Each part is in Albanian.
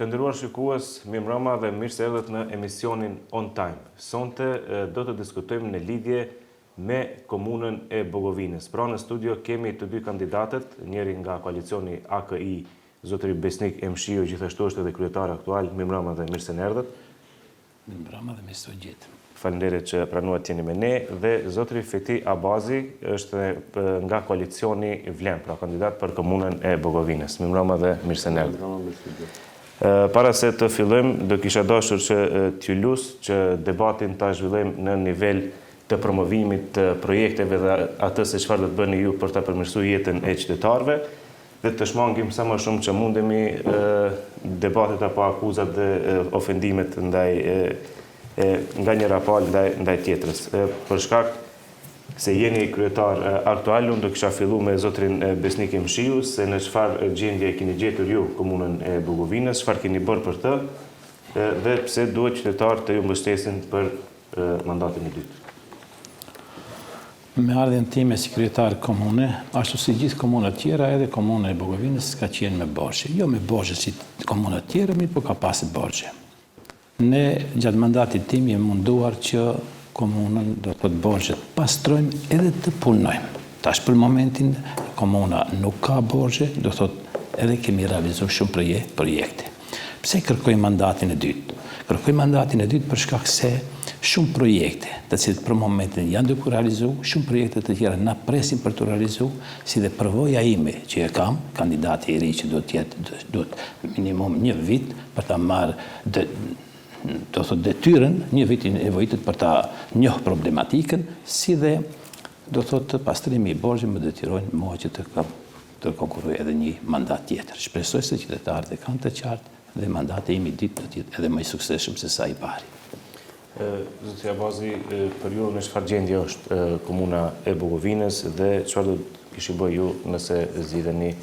Të nderuar shikues, mirëmbrëma dhe mirë se erdhët në emisionin On Time. Sonte do të diskutojmë në lidhje me komunën e Bogovinës. Pra në studio kemi të dy kandidatët, njëri nga koalicioni AKI, zotëri Besnik Emshiu, gjithashtu është edhe kryetari aktual. Mirëmbrëma dhe mirë se erdhët. Mirëmbrëma dhe mirë se u gjetë. Faleminderit që pranuat jeni me ne, dhe zotëri Feti Abazi është nga koalicioni Vlen, pra kandidat për komunën e Bogovinës. Mirëmbrëma dhe mirë se erdhët. Para se të fillojmë, do kisha dashur që t'ju lusë që debatin ta zhvillojmë në nivel të promovimit të projekteve dhe atë se çfarë do të bëni ju për ta përmirësuar jetën e qytetarëve, dhe të shmangim sa më shumë që mundemi debatet apo akuzat dhe ofendimet nga njëra palë ndaj tjetrës. Për shkak se jeni kryetar aktual, unë do kisha fillu me zotrin Besnik Emshiu, se në çfarë gjendje keni gjetur ju komunën e Bogovinës, çfarë keni bërë për të, dhe pse duhet qytetarët të ju mbështesin për mandatin e dytë. Me ardhjen time si kryetar komune, ashtu si gjithë komunat tjera, edhe komuna e Bogovinës ka qenë me borxhe. Jo me borxhe si komunat tjera, mirë po ka pasur borxhe. Ne gjatë mandatit tim jemi munduar që komunën do të borxhet pastrojmë edhe të punojmë. Tash për momentin komuna nuk ka borxhe, do thotë edhe kemi realizuar shumë projekte. Pse kërkoj mandatin e dytë? Kërkoj mandatin e dytë për shkak se shumë projekte, të cilët për momentin janë duke realizuar, shumë projekte të tjera na presin për të realizuar, si dhe përvoja ime që e kam, kandidati i ri që duhet minimum një vit për ta marrë do thotë detyrën, një vit i nevojitet për ta njohë problematikën, si dhe do thotë pastrimi i borxhit më detyrojnë mua që të konkurroj edhe një mandat tjetër. Shpresoj se qytetarët e kanë të qartë dhe mandati im i dytë do të jetë edhe më i suksesshëm se sa i pari. Zotri Abazi, për ju në çfarë gjendje është komuna e Bogovinës dhe çfarë do të kishit bërë ju nëse zgjidheni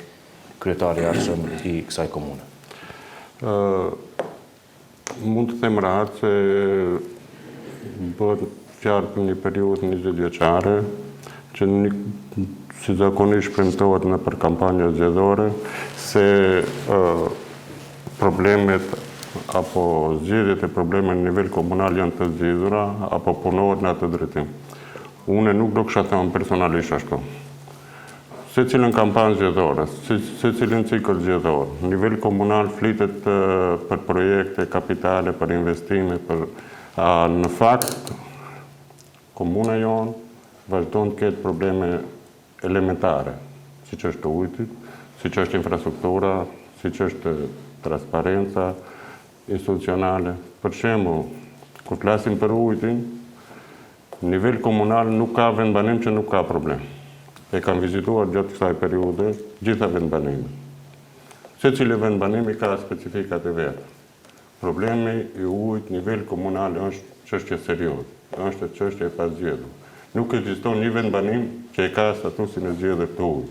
kryetari i ardhshëm i kësaj komune? Mund të them rahat se bëhet fjalë për një periudhë 20 vjeçare, që si zakonisht premtohet në për kampanja zgjedhore, se problemet apo zgjedhjet e problemeve në nivel komunal janë të zgjidhura apo punohet në atë drejtim. Unë nuk do kisha thënë personalisht ashtu. Se cilën kampanë zgjedhore, se cilën cikël zgjedhor, në nivel komunal flitet për projekte, kapitale, për investime, në fakt, komuna jonë vazhdon të ketë probleme elementare, si që është ujti, si që është infrastruktura, si që është transparenca institucionale. Për shembull, kur flasim për ujtin, në nivel komunal nuk ka vendbanim që nuk ka problem. E kam vizituar gjatë kësaj periude gjitha vendbanimet. Secili vendbanim ka specifikat e vetë. Problemi i ujit nivel komunal është çështje serioze, është çështje e pazgjedhur. Nuk ekziston një vendbanim që e ka statusin e zgjedhur të ujit.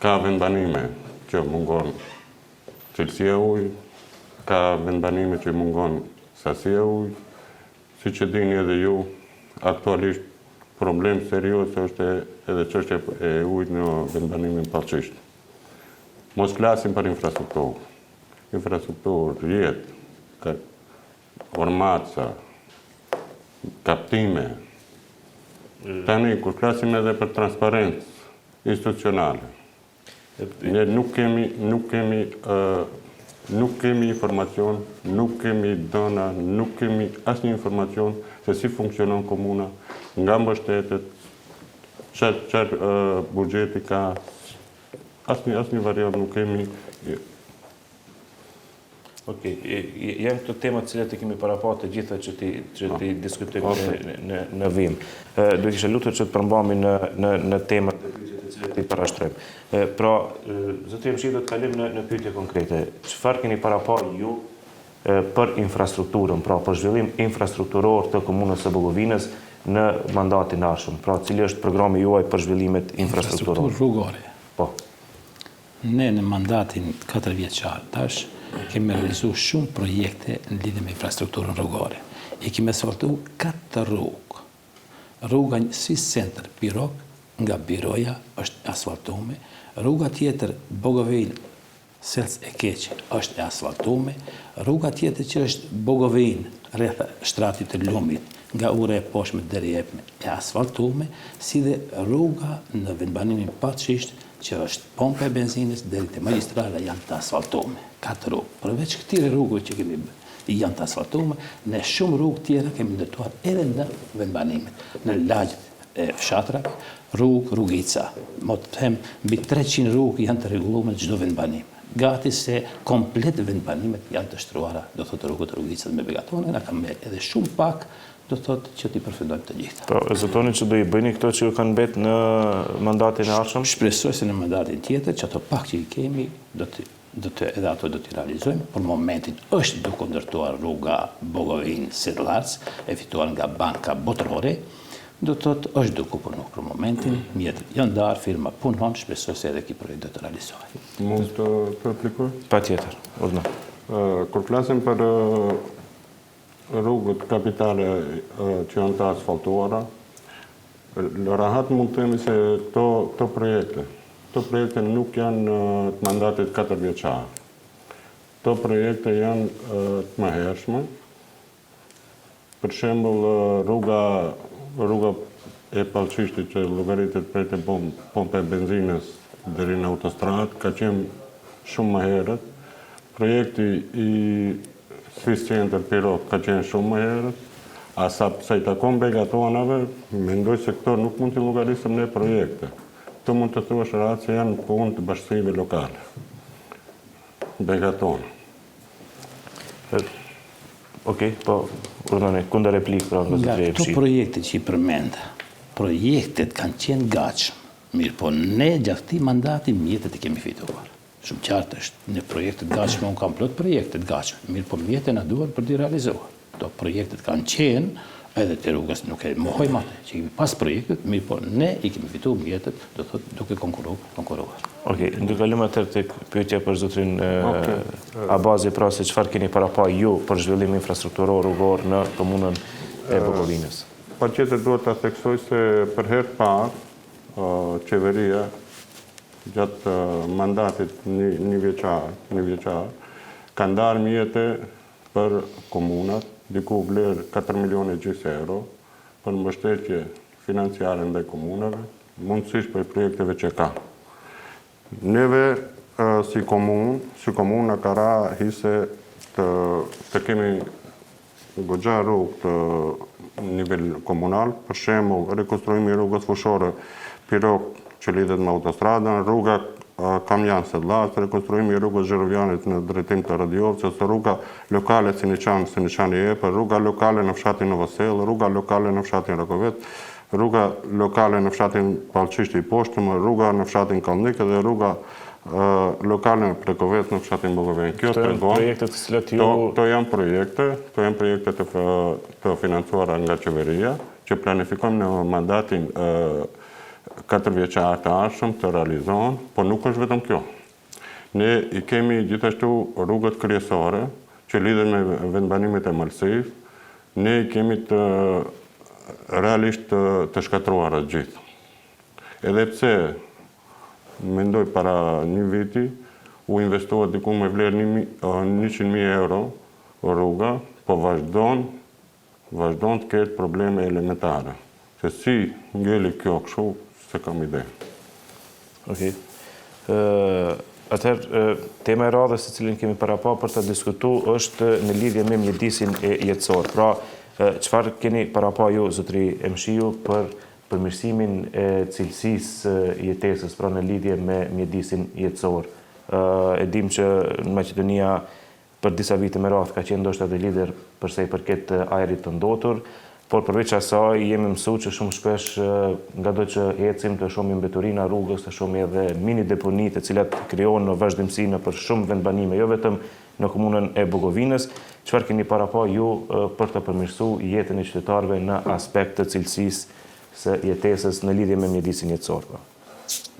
Ka vendbanime që mungon cilësia e ujit, ka vendbanime që mungon sasia e ujit, siç e dini edhe ju, aktualisht problem serioz është edhe çështja e ujit në vendbanimin Pallçisht. Mos flasim për infrastrukturë. Infrastrukturë, jetë, ormaca, kaptime. Tani, kur flasim edhe për transparencë institucionale, ne nuk kemi informacion, nuk kemi dëna, nuk kemi asnjë informacion se si funksionon komuna, nga mbështetet, çfarë buxheti ka, asnjë variant nuk kemi. Okej, janë këto temat të cilat i kemi paraparë të gjitha që ti diskutojmë në vim. Do kisha lutur që të përmbahemi në temat të cilat i parashtrojmë. Pra, zotri Emshiu, do të kalojmë në pyetje konkrete. Çfarë keni paraparë ju për infrastrukturën, pra për zhvillim infrastrukturor të komunës së Bogovinës në mandatin e ardhshëm? Pra, cili është programi juaj për zhvillimet infrastrukturore? Infrastrukturë rrugore. Po. Ne në mandatin 4 vjeçar tash kemi realizuar shumë projekte në lidhje me infrastrukturën rrugore. I kemi asfaltuar 4 rrugë. Rruga Swiss Center Pirog nga Biroja është asfaltuar. Rruga tjetër Bogovin Selc e keq është e asfaltume, rruga tjetër që është Bogovin, rreth shtratit të Lumit, nga ure e poshme deri jepme, e asfaltume, si dhe rruga në vendbanimin Paçisht, që është pompa e benzinës deri te magjistrala janë të asfaltume. 4 rrugë. Përveç këtyre rrugëve që kemi janë të asfaltume, në shumë rrugë tjera kemi ndërtuar edhe në vendbanimet, në lagjët e fshatrave, rrugica. Mo të them, mbi 300 rrugë janë të rregulluar në çdo vendbanim. Gati se komplet vendbanimet janë të shtruara, do thotë rrugicat me begatone, na kam edhe shumë pak, do thotë që t'i përfundojmë të gjitha. Po, zotoni që do i bëni këto që ju kanë betë në mandatin e ardhshëm? Shpresoj se në mandatin tjetër, që ato pak që i kemi, edhe ato do t'i realizojmë. Për momentin është duke ndërtuar rruga Bogovin-Sedlarc, e fituar nga banka botërore, do të thotë është duke punuar për momentin, mjetët janë darë, firma punon, shpresoj se edhe ki projekt do të realizohet. Mund të replikoj? Patjetër, urdhno. Kur flasim për rrugët kapitale që janë të asfaltuara, rahat mund të themi se këto projekte nuk janë të mandatit 4 vjeçar. Këto projekte janë të mëhershme. Për shembull, rruga e Paçishtit që llogaritet prej te pompa e benzinës deri në autostradë ka qenë shumë më herët. Projekti i Swiss Center Pirot ka qenë shumë më herët. Sa i takon begatonave, mendoj se këto nuk mund t'i llogarisëm ne projekte. Këto mund të thuash rahat se janë punë të bashkësive lokale. Begatona. Okej, po, urdhoni, kundër replikë pra nga zotëria e Këto projekte që i përmenda, projektet kanë qenë gatshëm. Mirë, po ne gjatë këtij mandati mjetet i kemi fituar. Shumë qartë është, në projektet gatshme, unë kam plot projektet gatshme, mirë, po mjetet na duhen për t'i realizuar. Do projektet kanë qenë, edhe të rrugës nuk e mohojmë atë, që kemi pas projektet, mirë, po ne i kemi fituar mjetet, do thotë duke konkuruar. Okej, ndërkalim atëherë tek pyetja për zotrin Abazi, pra se çfarë keni parapar ju për zhvillim infrastrukturor rrugor në komunën e Bogovinës? Patjetër duhet ta theksoj se për herë të parë qeveria gjatë mandatit një vjeçar ka ndarë mjete për komunat, diku vlerë 4,5 milionë euro për mbështetje financiare ndaj komunave, mundësisht për projekteve që ka. Neve si komunë ka ra hise të kemi goxha rrugë të nivel komunal, për shembull rekonstruimi i rrugës fushore Pirok që lidhet me autostradën, rruga Kamjan-Sedlarc, rekonstruimi i rrugës Zherovianit në drejtim të Radiovcës, rruga lokale Siniçani Epër, rruga lokale në fshatin Novosel, rruga lokale në fshatin Rakovec, rruga lokale në fshatin Pallçishti i Poshtëm, rruga në fshatin Kallnik dhe rruga lokale në Prekovec në fshatin Bogovin. Kjo janë projekte të financuara nga qeveria që planifikojmë në mandatin 4 vjeçar të ardhshëm të realizohen, por nuk është vetëm kjo. Ne i kemi gjithashtu rrugët kryesore që lidhen me vendbanimet e malësisë, ne i kemi realisht të shkatruara gjithë. Edhe pse mendoj para një viti u investohet diku me vlerë 100.000 euro rruga, po vazhdon të ketë probleme elementare. Se si ngeli kjo kështu, se kam ide. Okej. Atëherë, tema e radhës se cilin kemi parapa për të diskutu është në lidhje me mjedisin e jetësor. Pra, çfarë keni parapa ju, zotri Emshiu, për përmirësimin e cilësisë jetesës, pra në lidhje me mjedisin jetësor. E dim që në Maqedonia për disa vite me radhë ka qenë ndoshta dhe lider përsa i përket ajrit të ndotur, por përveç asaj jemi mësuar që shumë shpesh nga do që ecim të shohim mbeturina rrugës, të shohim edhe mini deponi të cilat krijohen në vazhdimsi në për shumë vendbanime, jo vetëm në komunën e Bogovinës. Çfarë keni parapa ju për të përmirësuar jetën e qytetarëve në aspekt të cilësisë së jetesës në lidhje me mjedisin jetësor?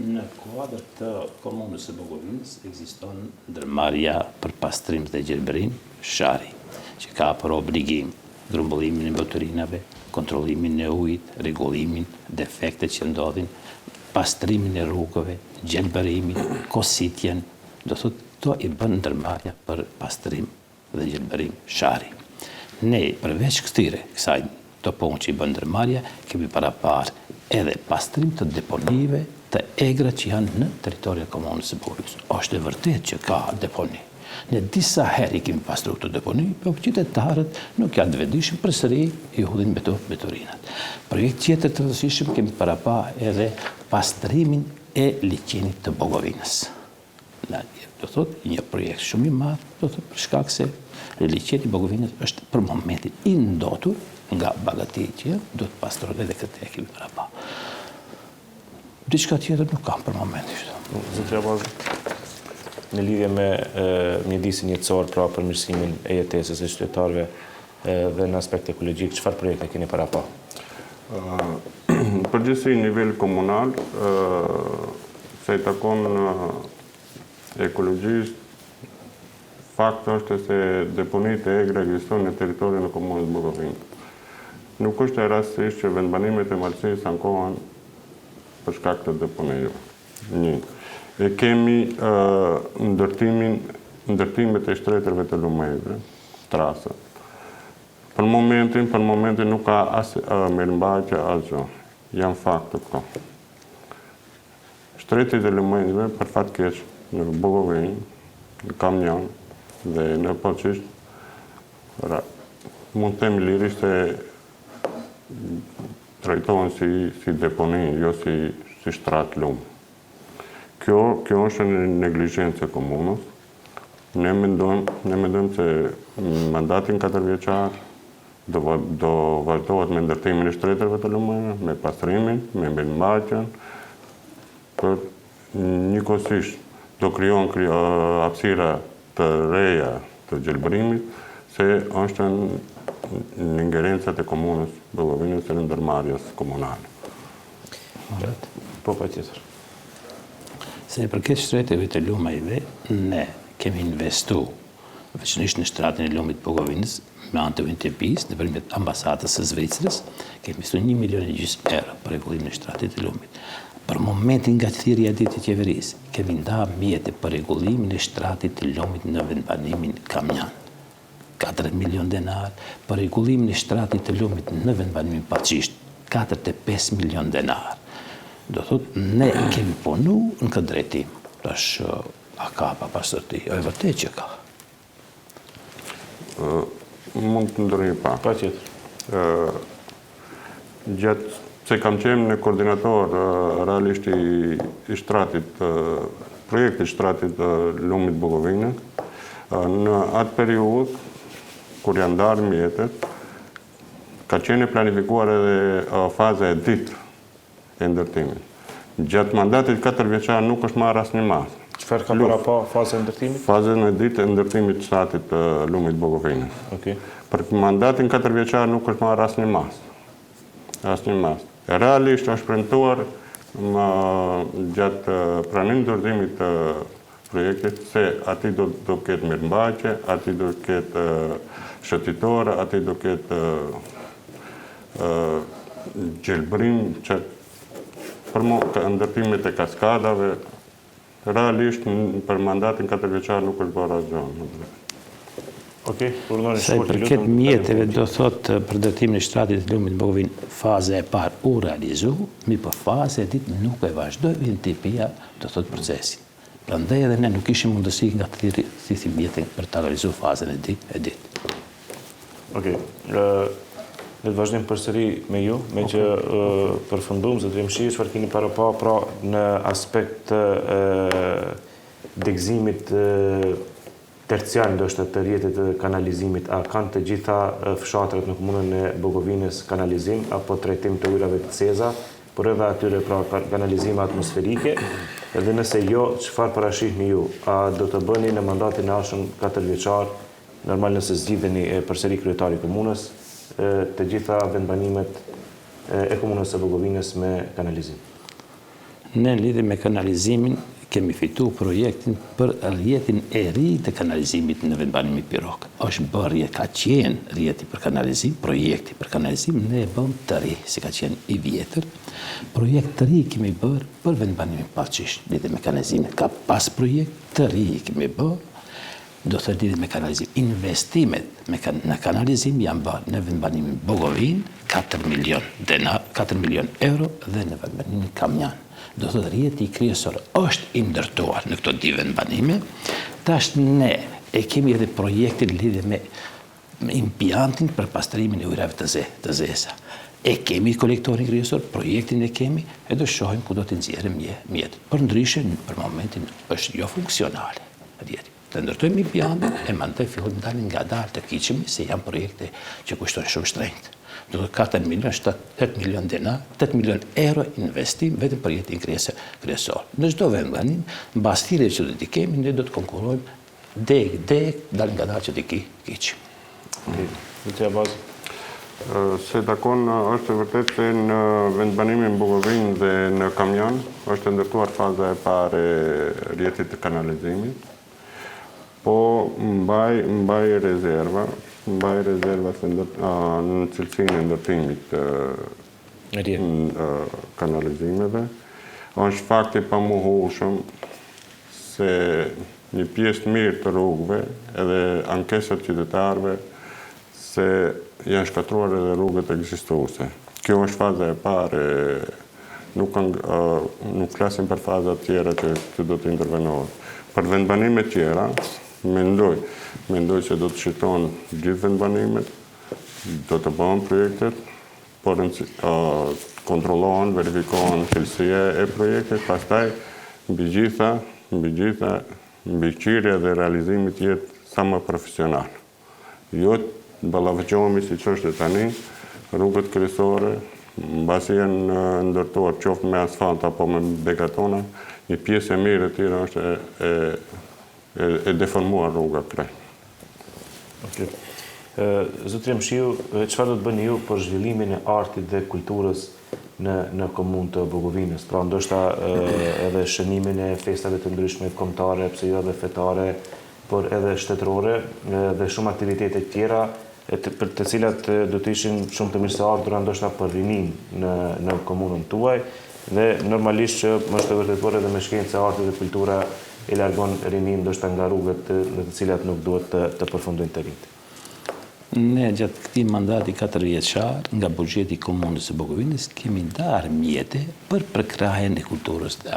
Në kuadër të komunës së Bogovinës ekziston ndërmarrja për pastrim dhe gjelbërim shari, që ka për obligim grumbullimin e mbeturinave, kontrollimin e ujit, rregullimin, defektet që ndodhin, pastrimin e rrugëve, gjelbërimin, kositjen, do thotë to i bën ndërmarrja për pastrim dhe gjelbërim shari. Ne, përveç kësaj të punë që i bën ndërmarrja, kemi parapar edhe pastrim të deponive të egra që janë në territorin e komunës së Bugovinës. Është e vërtetë që ka deponi. Ne disa herë i kemi pastruar këto deponi, por qytetarët nuk janë të vetëdijshëm përsëri i hodhin betorinat. Projekt tjetër të rëndësishëm kemi parapar edhe pastrimin e liçenit të Bugovinës. Do thotë një projekt shumë i madh, do thotë për shkak se liçeni i Bugovinës është për momentin i ndotur nga bagatia që do të pastrohet edhe këtë e kemi parapar. Diçka tjetër nuk kam për momentin. Zotëria Abazi, në lidhje me mjedisin jetësor, pra përmirësimin e jetesës e qytetarëve dhe në aspekt ekologjik, çfarë projekte keni parapar? Përgjithësi në nivel komunal, se i takon ekologjisë, fakti është se deponitë e egra ekzistojnë në territorin e komunës Bugovinë. Nuk është e rastësisht që vendbanimet e malësisë ankohen për shkak të deponive. E kemi ndërtimet e shtretërve të lumejve, trasët. Për momentin nuk ka as mirëmbajtje as gjë. Janë fakte këto. Shtretit e lumejve, për fat keq, në Bugovinë, në Kamjan dhe në Poçisht, mund të themi lirisht se trajtohen si deponi, jo si shtrat lumë. Kjo është një neglizhencë e komunës. Ne mendojmë se mandatin 4 vjeçar do vazhdohet me ndërtimin e shtretërve të lumeve, me pastrimin, me mirëmbajtjen, për njëkohësisht do krijon hapësira të reja të gjelbërimit, se është në ingerencat e komunës Bugovinës e në ndërmarrjes komunale. Po, patjetër. Se në përket shtretëve të lumeve, ne kemi investu veçanërisht në shtratin e lumit Bugovinës, me anë të UNDP-s, nëpërmjet ambasadës së Zvicrës, kemi investuar 1,5 milion euro për rregullimin e shtratit të lumit. Për momentin nga thirrja e ditë të qeverisë, kemi ndarë mjete për rregullimin e shtratit të lumit në vendbanimin Kamjan. 4 milion denar, për rregullimin e shtratit të lumit në vendbanimin Poçisht, 45 milion denar. Do thotë, ne kemi punu në këtë drejtim. Tash, a ka pa pastërti? E vërtet që ka. Mund të ndërhij pa. Patjetër. Gjatë se kam qenë në koordinator realisht i shtratit, projekti shtratit lumit Bugovinës, në atë periudhë, kur janë ndarë mjetet, ka qenë planifikuar edhe faza e dytë e ndërtimit. Gjatë mandatit 4 vjeçar nuk është marrë asnjë mas. Çfarë ka parapar fazën e ndërtimit? Fazën e dytë e ndërtimit të shtratit lumit Bugovinës. Okej. Për mandatin 4 vjeçar nuk është marrë asnjë mas. Asnjë mas. Realisht është premtuar gjatë pranimit të dorëzimit të projektit se aty do ketë mirëmbajtje, aty do ketë shëtitor, aty do ketë gjelbërim, për ndërtimet e kaskadave. Realisht për mandatin 4 vjeçar nuk është bërë asgjë. Okej, urdhëroni Sa i përket mjeteve, do thotë për ndërtimin e shtratit të lumit Bugovinë, faza e parë u realizu, mi për faza e dytë nuk e vazhdoi UNDP-ja, do thotë procesin. Prandaj edhe ne nuk ishim mundësi nga të thithim mjetin për ta realizuar fazën e dytë. Okej. Ne të vazhdojmë përsëri me ju, me që përfundum, zotëri Mshiri, çfarë keni parapar pra në aspekt degëzimit terciar ndoshta të rrjetit të kanalizimit, a kanë të gjitha fshatrat në komunën e Bugovinës kanalizim apo trajtim të ujrave të ceza, por edhe atyre pra kanalizime atmosferike, edhe nëse jo, çfarë parashihni ju? A do të bëni në mandatin e ardhshëm 4 vjeçar, normal nëse zgjidheni përsëri kryetari i komunës, të gjitha vendbanimet e komunës së Bugovinës me kanalizim? Ne lidhje me kanalizimin kemi fitu projektin për rrjetin e ri të kanalizimit në vendbanimit Pirok. Është bërë ka qenë rrjeti për kanalizim, projekti për kanalizim, ne e bëm të ri, si ka qenë i vjetër. Projekt të ri kemi bërë për vendbanimin Paçish, lidhje me kanalizimin. Ka pas projekt të ri kemi bërë, do të lidhje me kanalizim. Investimet në kanalizim janë bërë në vendbanimin Bogovin, 4 milion euro dhe në vendbanimin Kamjan. Do të rrjeti i kryesor është i ndërtuar në këto dy vendbanime. Tash ne e kemi edhe projektin lidhje me impiantin për pastrimin e ujrave të zeza. E kemi kolektorin kryesor, projektin e kemi, e do shohim ku do të nxjerrim mjetet. Për ndryshe, për momentin është jo funksionale. Të ndërtojmë impiantin e mandej fillojmë dalin nga dalë të kiqemi se janë projekte që kushtojnë shumë shtrenjtë. Do të 4 milion, 8 milion dinar, 8 milion euro investim vetëm për jetin kryesor. Në çdo vendbanim, mbas thirrjeve që do t'i kemi, ne do të konkurrojmë deg, dalë nga dalë që t'i kiqim. Se takon është vërtet se në vendbanimin Bugovin dhe në Kamjan është ndërtuar faza e parë e rrjetit të kanalizimit, po mbaj rezerva në cilësinë e ndërtimit kanalizimeve. Është fakti pamohshëm se një pjesë të mirë të rrugëve edhe ankesat qytetarëve se janë shkatruar edhe rrugët ekzistuese. Kjo është faza e parë, nuk flasim për fazat tjera që do të intervenohet. Për vendbanimet tjera, mendoj se do të shitohen gjithë vendbanimet, do të bëhen projektet, por kontrollohen, verifikohen cilësia e projektit, pastaj mbi qirja dhe realizimit jetë sa më profesional. Jo të ballavëqohemi siç është tani, rrugët kryesore, mbasi janë ndërtuar qoftë me asfalt apo me begatona, një pjesë e mirë e tjera është e deformuar rruga krejt. Zotëri Mshiu, çfarë do të bëni ju për zhvillimin e artit dhe kulturës në komunë të Bugovinës? Pra ndoshta edhe shënimin e festave të ndryshme kombëtare, pse jo edhe fetare, por edhe shtetërore dhe shumë aktivitete tjera për të cilat do të ishin shumë të mirë se ardhura ndoshta për rinin në komunën tuaj dhe normalisht që më është të vërtetuar edhe me shkencë e artit dhe kultura e largon rinin ndoshta nga rrugët në të cilat nuk duhet të përfundojnë të rinjtë. Ne gjatë këtij mandati 4 vjeçar nga buxheti i komunës së Bugovinës kemi ndarë mjete për përkrahjen e kulturës dhe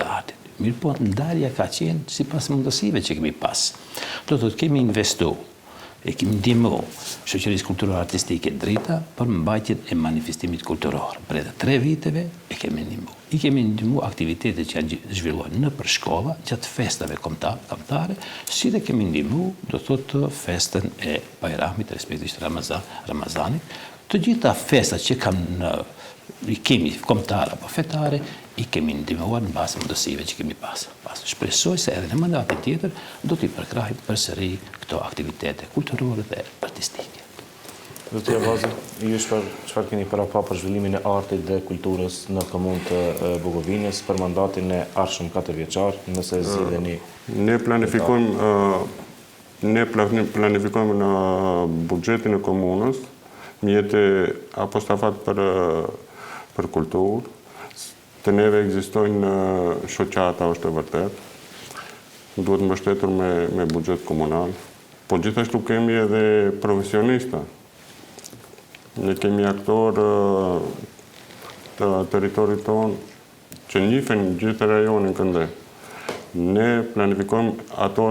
artit. Mirë po, ndarja ka qenë sipas mundësive që kemi pas. Do të kemi investu e kemi ndihmu shoqërisë kulturore artistike drita për mbajtjen e manifestimit kulturor. Për 3 viteve e kemi ndihmu. I kemi ndihmu aktivitetet që janë zhvilluar në për shkolla, gjatë festave kombëtare, si dhe kemi ndihmu, do thotë, festën e Bajramit, respektivisht Ramazanit. Të gjitha festat që i kemi kombëtare apo fetare, i kemi ndihmuar në bazë mundësive që kemi pas. Shpresoj se edhe në mandatin tjetër do t'i përkrahim përsëri këto aktivitete kulturore dhe artistike. Zotëri Abazi, ju çfarë keni para pa për zhvillimin e artit dhe kulturës në komunë të Bugovinës për mandatin e ardhshëm 4 vjeçar, nëse zgjidheni? Ne planifikojmë në buxhetin e komunës mjete apo stafat për kulturë. Të neve ekzistojnë shoqata, është e vërtet. Duhet mbështetur me buxhet komunal. Po gjithashtu kemi edhe profesionista. Ne kemi aktorë të teritorit tonë që njihen gjithë rajonin këndë. Ne planifikojmë ato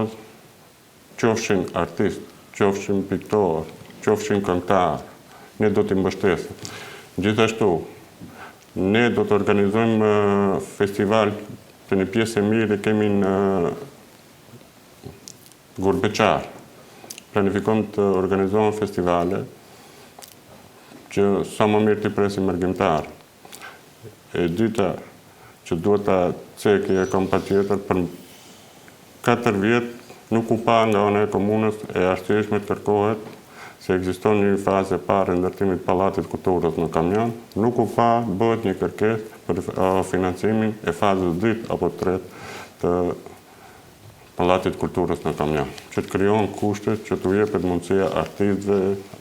qofshin artist, qofshin piktor, qofshin këngëtar. Ne do t'i mbështesim. Gjithashtu, ne do të organizojmë festival të një pjesë e mirë kemi në Gurbeqar. Planifikojmë të organizojmë festivale që sa më mirë t'i presim argjimtar. E dyta që duhet ta cekë e kam patjetër për 4 vjet nuk u pa nga ana e komunës e arsyeshme të kërkohet se ekziston një fazë e parë e ndërtimit Pallatit Kulturës në Kamjan, nuk u pa bëhet një kërkesë për financimin e fazës 2 apo 3 të Pallatit Kulturës në Kamjan, që të krijon kushte që të jepet mundësia artistëve,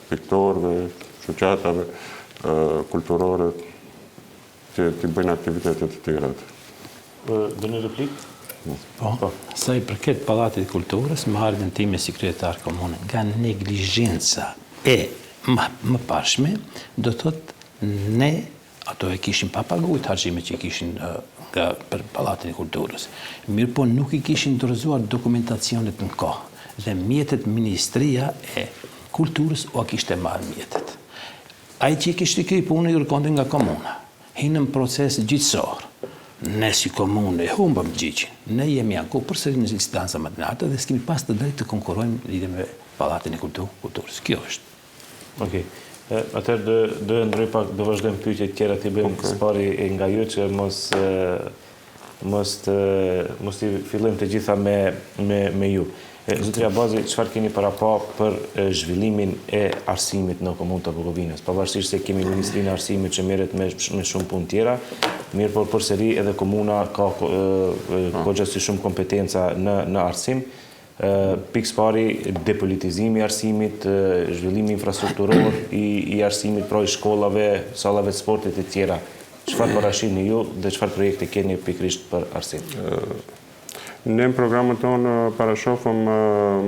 piktorëve, shoqatave kulturore që të bëjnë aktivitetet të tjera. Do një replikë? Po, sa i përket Pallatit Kulturës, më ardhen time si kryetar komune, nga neglizhenca e më pashme, do thotë ne ato e kishin pa paguajt harxhimet që kishin për Pallatin e Kulturës. Mirë po nuk i kishin dorëzuar dokumentacionet në kohë dhe mjetet Ministria e Kulturës o kishte marrë mjetet. Ai që kishte kry punë i kërkonte nga komuna. Hinë në proces gjyqësor. Ne si komunë e humbëm gjyqin. Ne jemi anku përsëri në instanca më të lartë dhe s'kemi pas të drejtë të konkurrojmë lidhje me Pallatin e Kulturës. Kjo është. Okej. Atëherë do ndroj pak, do vazhdojmë pyetjet tjera të bëjmë spari nga ju që mos i fillojmë të gjitha me ju. Zotëria Abazi, çfarë keni para pa për zhvillimin e arsimit në komunën të Bukovinës? Pavarësisht se kemi Ministrinë e Arsimit që merret me shumë punë tjera, mirë por përsëri edhe komuna ka goxha shumë kompetenca në arsim. Pikë pari, depolitizimi i arsimit, zhvillimi infrastrukturor i arsimit, pra i shkollave, sallave të sportit e tjera. Çfarë parashihni ju dhe çfarë projekte keni pikërisht për arsim? Ne në programët tonë parashofëm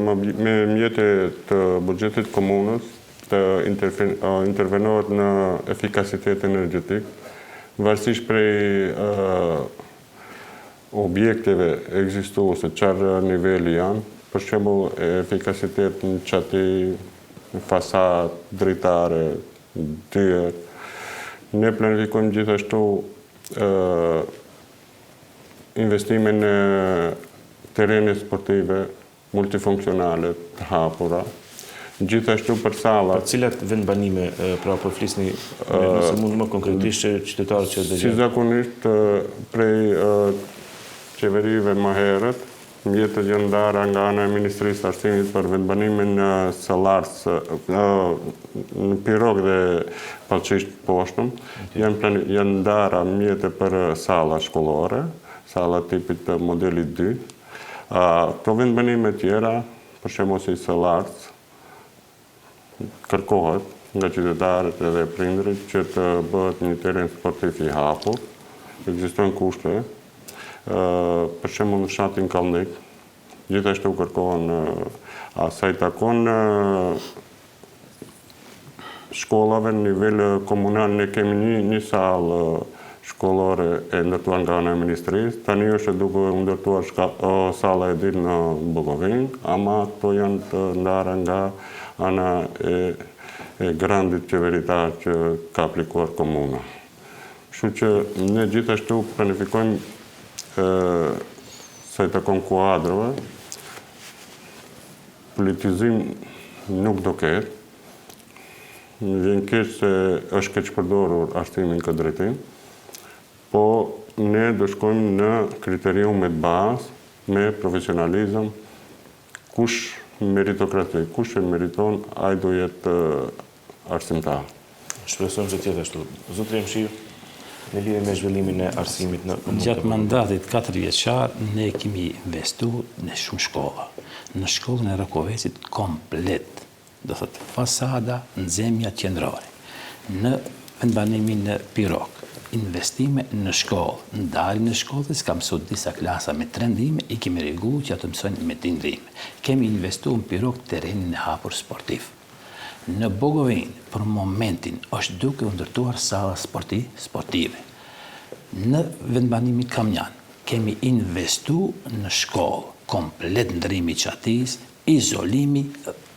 me mjete të buxhetit komunës të intervenohet në efikasitet energjetik, varësisht prej objekteve ekzistuese, çfarë niveli janë, për shembull efikasitet në çati, fasadë, dritare, dyer. Ne planifikojmë gjithashtu investime në terene sportive multifunksionale të hapura, gjithashtu për salla. Për cilat vendbanime, pra po flisni nëse mund më konkretisht që qytetarët që dëgjojnë? Si zakonisht prej qeverive më herët, mjetët janë ndarë nga ana e Ministrisë së Arsimit për vendbanimin në Sallarës, në Pirog dhe Pallçisht poshtëm, janë ndarë mjetët për salla shkollore, salla tipit modelit 2. Këto vendbanime tjera, për shembull si Sallarës, kërkohet nga qytetarët edhe prindërit që të bëhet një teren sportiv i hapur. Ekzistojnë kushte. Për shembull në fshatin Kallnik, gjithashtu kërkohen sa i takon shkollave në nivel komunal. Ne kemi një sallë shkollore e ndërtuar nga ana e Ministrisë, tani është duke ndërtuar salla e dytë në Bukovinë, ama këto janë të ndara nga ana e grandit qeveritar që ka aplikuar komuna. Kështu që ne gjithashtu planifikojmë sa i takon kuadrove, politizim nuk do ketë, më vjen keq se është keq përdorur arsimin këtë drejtim, po ne do shkojmë në kriteriumet bazë, me profesionalizëm, kush meritokrati, kush e meriton, ai do jetë arsimtar. Shpresojmë që tjetë ashtu. Zotëri Mshiu, në lidhje me zhvillimin e arsimit në komunë. Gjatë mandatit 4 vjeçar, ne kemi investu në shumë shkolla. Në shkollën e Rakovecit komplet, do thotë fasada, nxemja qendrore. Në vendbanimin në Pirog, investime në shkollë, ndarje në shkollë, s'ka mësuar disa klasa me 3 ndrime, i kemi rregull që ato mësojnë me 3 ndrime. Kemi investuar në Pirog terrenin e hapur sportiv. Në Bukovinë, për momentin, është duke u ndërtuar salla sportive. Në vendbanimin Kamjan, kemi investu në shkollë, komplet ndrimi i çatis, izolimi,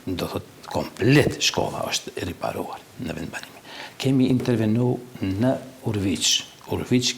do thotë komplet shkolla është riparuar në vendbanimin. Kemi intervenu në Urviç,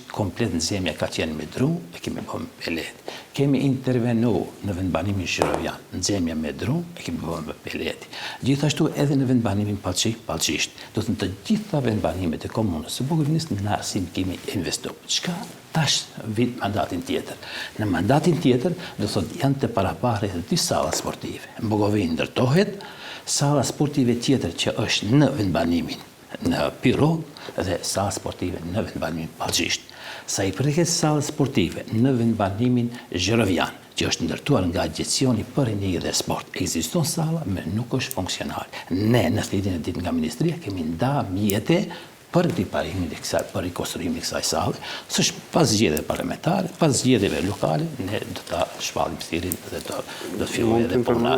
komplet nxemja ka qenë me dru, e kemi bërë me pelet. Kemi intervenu në vendbanimin Shirovjan, nxemja me dru, e kemi bërë me peleti. Gjithashtu edhe në vendbanimin Pallçisht. Do të gjitha vendbanimet e komunës së Bukovinës në arsim kemi investu. Çka tash vit mandatin tjetër. Në mandatin tjetër, do thotë janë të paraparë edhe 2 salla sportive. Në Bukovinë ndërtohet salla sportive tjetër që është në vendbanimin në Pirog dhe salla sportive në vendbanimin Pallçisht. Sa i përket sallës sportive në vendbanimin Zhërëvjan, që është ndërtuar nga Agjencioni për Rini dhe Sport, ekziston salla, me nuk është funksionale. Ne, në thirrjen e ditë nga Ministria, kemi nda mjete për riparimin e kësaj, për rikonstruimin e kësaj salle, s'është pas zgjedhjeve parlamentare, pas zgjedhjeve lokale, ne do ta shpallim thirrjen dhe do të fillojë edhe puna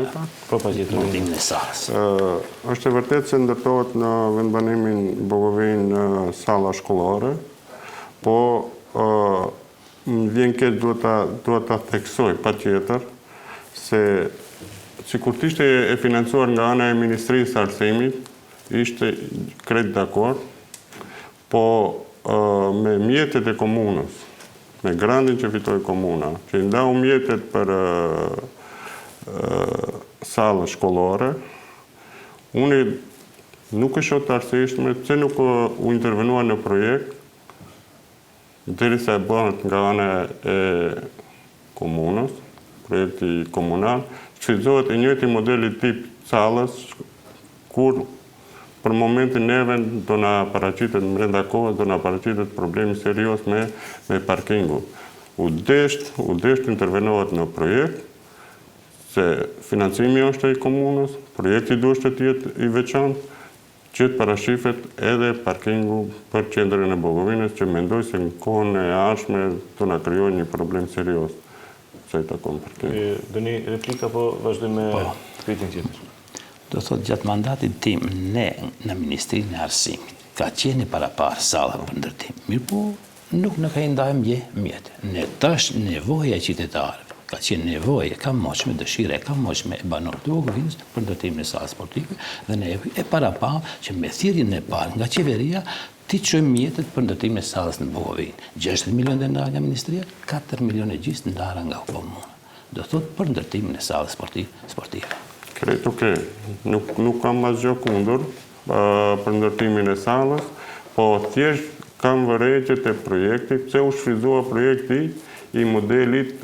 montimin e sallës. Është e vërtetë se ndërtohet në vendbanimin Bogovin salla shkollore, po më vjen keq duhet ta theksoj patjetër se sikur të ishte e financuar nga ana e Ministrisë së Arsimit, ishte krejt dakord, po me mjetet e komunës, me grantin që fitoi komuna, që i ndau mjetet për sallën shkollore, unë nuk e shoh të arsyeshme pse nuk u intervenua në projekt derisa e bëhet nga ana e komunës, projekti komunal, shfrytëzohet e njëjti modeli tip sallës, kur për momentin neve do na paraqitet brenda kohës, do na paraqitet problemi serioz me parkingu. U desht intervenohet në projekt, se financimi është i komunës, projekti duhet të jetë i veçantë, që të parashifet edhe parkingu për qendrën e Bogovinës, që mendoj se në kohën e ardhshme do na krijojë një problem serioz sa i takon parkingu. Doni replika, po vazhdojmë me pyetjen tjetër. Do thot, gjatë mandatit tim, ne në Ministrinë e Arsimit, ka qenë parapar salla për ndërtim. Mirë po, nuk në ka i ndajmë mjetë. Ne tash nevoja e qytetarëve, ka qenë nevoje, ka moshme dëshire, ka moshme banor të Bogovinës për ndërtimin e sallës sportive, dhe ne e parapam që me thirrjen e parë nga qeveria ti çojmë mjetet për ndërtimin e sallës në Bogovinë. 60 milion denarë nga Ministria, 4 milion e gjysmë ndara nga komuna. Do thot për ndërtimin e sallës sportive. Krejt okay. Nuk kam asgjë kundër për ndërtimin e sallës, po thjesht kam vërejtjet e projektit, pse u shfrytëzua projekti i modelit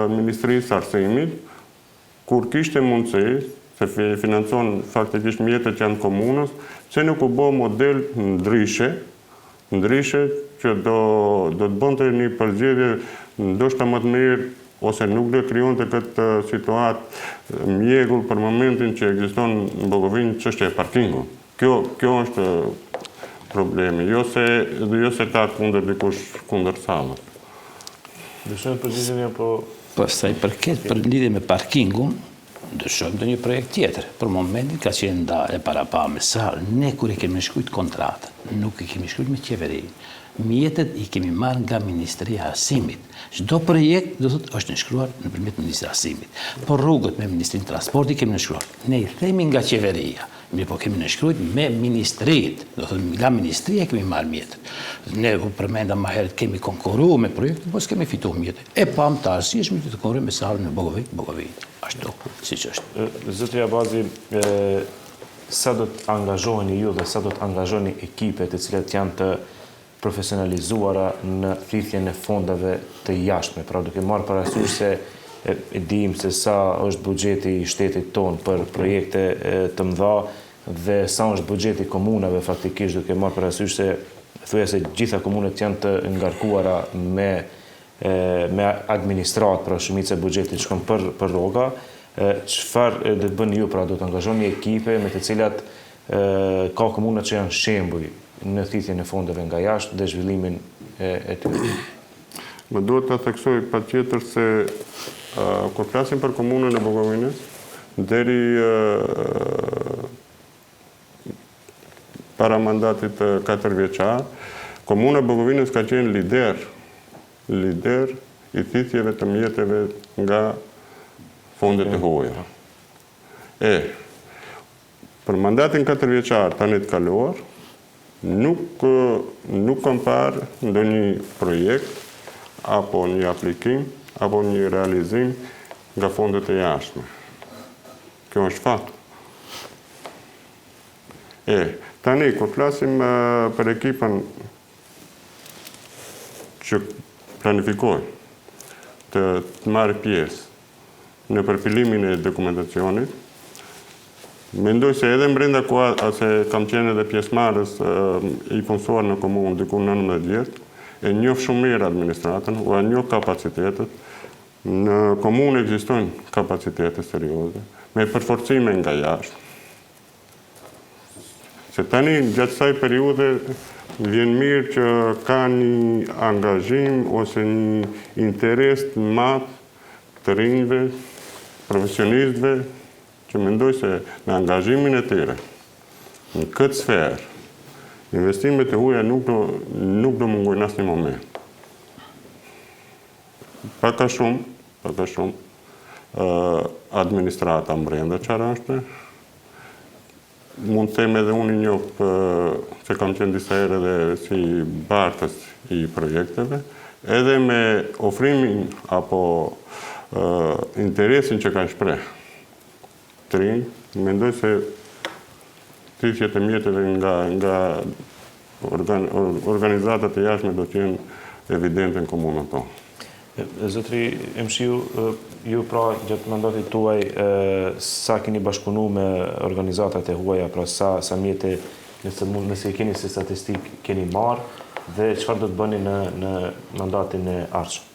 Ministrisë së Arsimit, kur kishte mundësi, se financon faktikisht mjetet që janë komunës, pse nuk u bë model ndryshe që do të bënte një përzgjedhje ndoshta më të mirë, ose nuk do krijonte këtë situatë mjegull për momentin që ekziston në Bogovinë çështja e parkingut. Kjo është problemi, jo se ta kundër dikush kundër sallës. Dëshojmë përgjigjen, po... Po, sa i përket për lidhje me parkingun, dëshojmë të një projekt tjetër. Për momentin ka qenë ndarje parapa me sallë. Ne kur i kemi shkruajt kontratën, nuk i kemi shkruajt me qeverinë. Mjetet i kemi marrë nga Ministria e Arsimit. Çdo projekt do thotë është nënshkruar nëpërmjet Ministrisë së Arsimit. Por rrugët me Ministrinë e Transportit kemi nënshkruar. Ne i themi nga qeveria, mirë po kemi nënshkruajt me ministrit, do thotë nga Ministria kemi marrë mjetet. Ne u përmenda më herët kemi konkurruar me projekte, po s'kemi fituar mjetet. E pam të arsyeshme të konkurrojmë me sallën e Bogovinë. Ashtu, siç është. Zotri Abazi, sa do të angazhoheni ju dhe sa do të angazhoni ekipet e cilat janë të profesionalizuara në thithjen e fondeve të jashtme, pra duke marrë parasysh se e dim se sa është buxheti i shtetit ton për projekte të mëdha dhe sa është buxheti komunave faktikisht, duke marrë parasysh se thuja se gjitha komunet janë të ngarkuara me administrat, pra shumica e buxhetit shkon për rroga. Çfarë do të bëni ju, pra do të angazhoni ekipe me të cilat ka komuna që janë shembuj në thithjen e fondeve nga jashtë dhe zhvillimin e tyre? Më duhet të theksoj patjetër se kur flasim për komunën e Bogovinës, deri para mandatit 4 vjeçar, komuna e Bogovinës ka qenë lider i thithjeve të mjeteve nga fondet e huaja. Për mandatin 4 vjeçar tani të kaluar, nuk kam parë ndonjë projekt apo një aplikim apo një realizim nga fondet e jashtme. Kjo është fakt. Tani, kur flasim për ekipën që planifikoj të marrë pjesë në përfilimin e dokumentacionit, mendoj se edhe brenda se kam qenë edhe pjesëmarrës i punësuar në komunë diku 19 vjet, e njoh shumë mirë administratën, u e njoh kapacitetet. Në komunë ekzistojnë kapacitete serioze, me përforcime nga jashtë. Se tani, gjatë kësaj periudhe, vjen mirë që ka një angazhim ose një interes të madh të rinjve, profesionistëve, që mendoj se në angazhimin e tyre, në këtë sferë, investimet e huaja nuk do mungojnë asnjë moment. Paka shumë, administrata mbrenda çfarë është. Mund të them edhe unë njoh se kam qenë disa herë edhe si bartës i projekteve, edhe me ofrimin apo interesin që kanë shpreh të rinj, mendoj se thithjet e mjeteve nga organizatat e jashtme do të jenë evidente në komunën tonë. Zotri Emshiu, ju pra gjatë mandatit tuaj sa keni bashkëpunu me organizatat e huaja, pra sa mjete nëse keni si statistik keni marrë dhe çfarë do të bëni në mandatin e ardhshëm?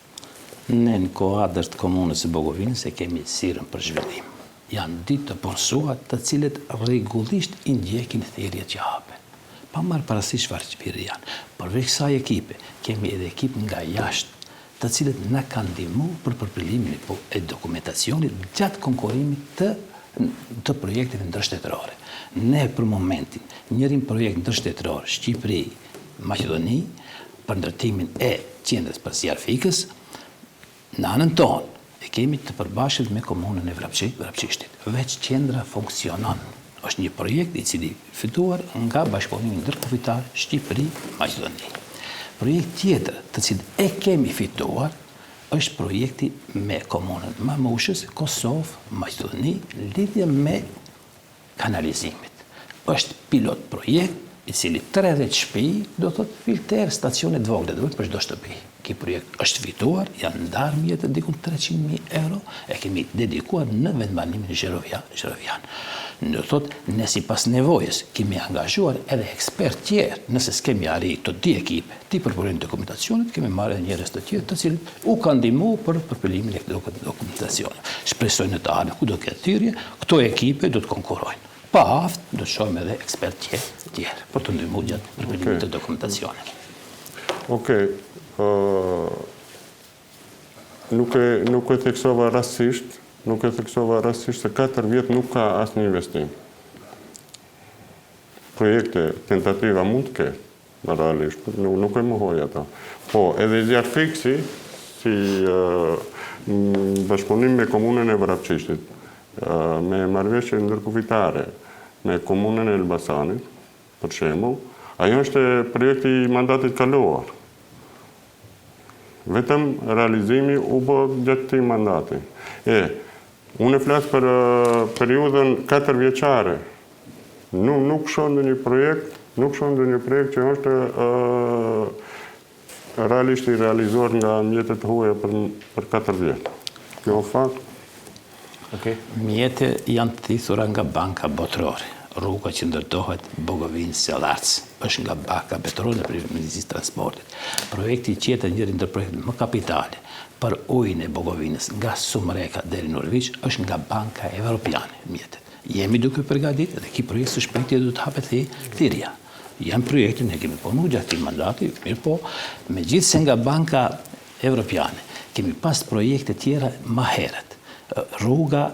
Ne në kuadër të komunës së Bogovinës e kemi sirën për zhvillim. Janë ditë të punësuar të cilët rregullisht i ndjekin thirrjet që hapen. Pa marrë parasysh çfarë janë. Përveç kësaj ekipe, kemi edhe ekip nga jashtë, të cilët na kanë ndihmuar për përpilimin e dokumentacionit gjatë konkurrimit të projekteve ndërshtetërore. Ne për momentin, njërin projekt ndërshtetëror Shqipëri, Maqedoni, për ndërtimin e qendrës për Zjarfikës, në anën tonë, e kemi të përbashkët me komunën e Vrapçishtit. Veç qendra funksionon. Është një projekt i cili fituar nga bashkëpunimi ndërkufitar Shqipëri-Maqedoni. Projekt tjetër të cilët e kemi fituar është projekti me komunën Mamushës, Kosovë, Maqedoni, lidhje me kanalizimit. Është pilot projekt i cili 30 shtëpi do thotë filter stacione të vogla do të për çdo shtëpi. Ky projekt është fituar, janë ndarë mjetë dikun 300.000 euro, e kemi dedikuar në vendbanimin Zherovian. Do thotë, ne sipas nevojës kemi angazhuar edhe ekspert tjerë, nëse s'kemi arritur të di ekipe, ti përpurim dokumentacionit, kemi marrë edhe njerëz të tjerë të cilët u kanë ndihmuar për përpilimin e dokumentacionit. Shpresoj në të ardhmen ku do ketë thirrje, këto ekipe do të konkurrojnë. Pa aftë, do të shohim edhe ekspert tjerë për të ndihmuar gjatë përpilimit të dokumentacionit. Okej. Nuk e theksova rastisht se 4 vjet nuk ka asnjë investim. Projekte tentativa mund të ketë, realisht, nuk e mohoj ato. Po, edhe Zjarfiksi, si bashkëpunim me komunën e Vrapçishtit, me marrëveshje ndërkufitare, me komunën e Elbasanit, për shembull, ajo është projekti i mandatit kaluar. Vetëm realizimi u bë gjatë këtij mandati. Unë e flas për periudhën 4 vjeçare. Nuk shoh ndonjë projekt që është realisht i realizuar nga mjetet huaja për 4 vjet. Kjo fakt. Mjetet janë të thithura nga Banka Botërore. Rruga që ndërtohet Bogovinë-Sellarc është nga Banka Botërore për Ministrisë së Transportit. Projekti tjetër, njëri ndër projektet më kapitale për ujin e Bogovinës nga Sumreka deri në Orviç është nga Banka Evropiane, mjetet. Jemi duke përgatitur dhe ky projekt së shpejti do të hapet thirrja. Janë projekte ne kemi punuar gjatë këtij mandati, mirë po, megjithse nga Banka Evropiane kemi pas projekte tjera më herët. Rruga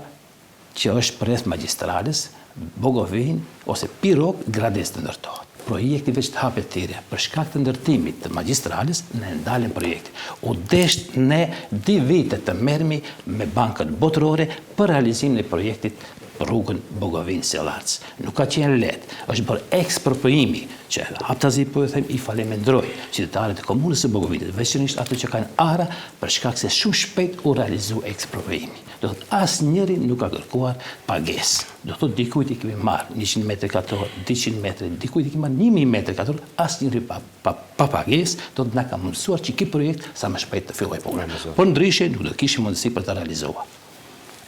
që është përreth magjistrales Bogovin ose Pirog Grades të ndërtohet. Projekti veç të hapet thirrja për shkak të ndërtimit të magjistrales ne ndalën projekti. U desht ne 2 vite të merremi me Bankën Botërore për realizimin e projektit rrugën Bogovinë-Sellarc. Nuk ka qenë lehtë, është bërë ekspropriimi, që haptazi po e them i falemendroj qytetarët e komunës së Bogovinës, veçanërisht ato që kanë ara për shkak se shumë shpejt u realizua ekspropriimi. Do thotë asnjëri nuk ka kërkuar pagesë. Do thotë dikujt i kemi marrë 100 metra katror, 200 metra, dikujt i kemi marrë 1000 metra katror, asnjëri pa pagesë, do të na ka mësuar që ky projekt sa më shpejt të fillojë puna. Por ndryshe nuk do kishim mundësi për ta realizuar.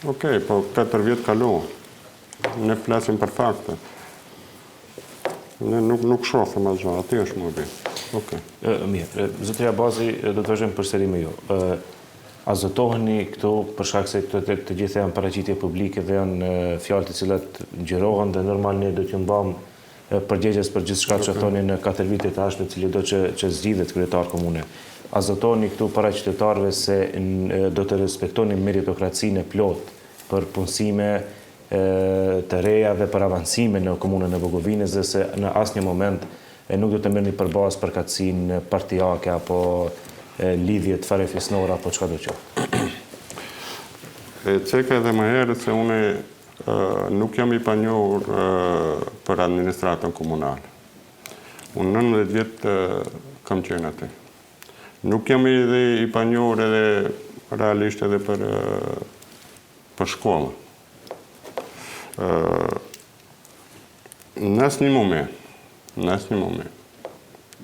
Okej, po 4 vjet kaluan. Ne flasim për fakte. Ne nuk shohim asgjë, aty është më mirë. Okay. Mirë, zotëria Abazi, do të vazhdojmë përsëri me ju. A zotoheni këtu për shkak se të gjitha janë paraqitje publike dhe janë fjalë të cilat ngjyrohen dhe normal ne do t'ju mbajmë përgjegjës për gjithçka që thoni në 4 vite të ardhshme, cili do që zgjidhet kryetar komune. A zotoheni këtu para qytetarëve se do të respektoni meritokracinë e plot për punësime të reja dhe për avancime në komunën e Bogovinës dhe se në asnjë moment nuk do të merrni përballë përkatësinë partijake apo lidhje të farefisnore apo çka do të qoftë. Ceka edhe më herët se unë nuk jam i panjohur për administratën komunale. Unë 19 vjetë kam qenë aty. Nuk jam edhe i panjohur edhe realisht edhe për shkollën. Në asnjë moment,